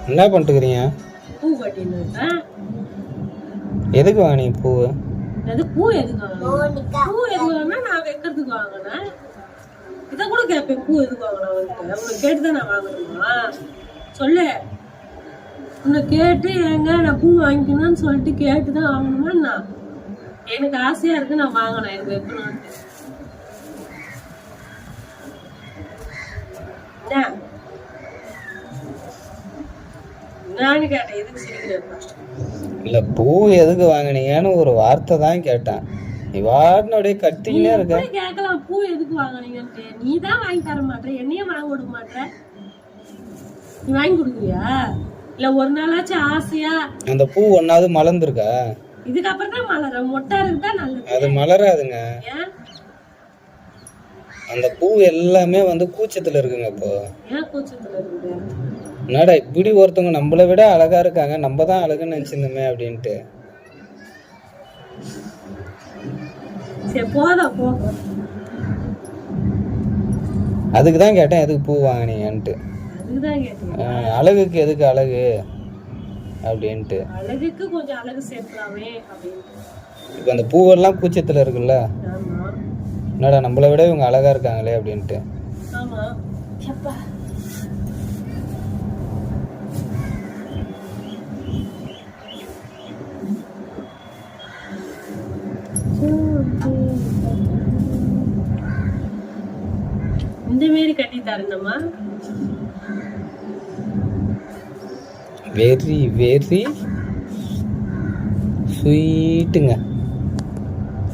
என்ன பண்ணிட்டுக்கிறீங்க? பூ கட்டின்னு இருக்கேன். எதுக்கு வாங்கினீங்க பூ? பூ எதுக்கு வாங்கினா? பூ எதுக்கு வாங்கினா நான் வைக்கிறதுக்கு வாங்கினேன். இதை கூட கேட்பேன், பூ எதுக்கு வாங்கினா வந்துட்டு உன்னை கேட்டுதான் நான் வாங்கணுமா? சொல்லு. உன்னை கேட்டு எங்க நான் பூ வாங்கிக்கணும்னு சொல்லிட்டு கேட்டுதான் வாங்கணுமா? நான் எனக்கு ஆசையா இருக்கு, நான் வாங்கினேன், எனக்கு வைக்கணும்னு. நானு கேட்டேன், எதுக்கு சிரிக்கிறேன்? இல்ல, பூ எதுக்கு வாங்கினீங்கன்னு ஒரு வார்த்தை தான் கேட்டேன். நீ வாட்டினோடய கத்திக்கினே இருக்க. கேட்கலாம், பூ எதுக்கு வாங்கினீங்கன்ட்டு. நீ தான் வாங்கி தர மாட்டேற, என்னையே வாங்க விட மாட்டேற. நீ வாங்கி கொடுக்குறியா? இல்ல ஒரு நாளாச்சும் ஆசையா அந்த பூ ஒன்னாவது மலர்ந்துருக்கா? இதுக்கப்புறம் தான் மலர, மொட்டா இருக்குதா நல்லது. அது மலராதுங்க. அந்த பூ எல்லாமே வந்து கூச்சத்துல இருக்குங்க. இப்போ ஏன் கூச்சத்துல இருக்குது? என்னடா இப்படி ஒருத்தவங்க நம்மளை விட அழகா இருக்காங்க, நம்ம தான் அழகுன்னு நினைச்சிருந்தோமே அப்படின்ட்டு. சரி போதும் போ. அதுக்கு தான் கேட்டேன், எதுக்கு பூ வாங்கினீங்கன்ட்டு. அழகுக்கு எதுக்கு அழகு அப்படின்ட்டு. அழகுக்கு கொஞ்சம் அழகு சேர்க்கலாமே அப்படின்ட்டு. இப்போ அந்த பூவெல்லாம் கூச்சத்துல இருக்குல்ல, என்னடா நம்மளை விட இவங்க அழகா இருக்காங்களே அப்படின்ட்டு. ஆமா. இந்த மாரி கட்டி தரணுமா? Very very ஸ்வீட்டுங்க.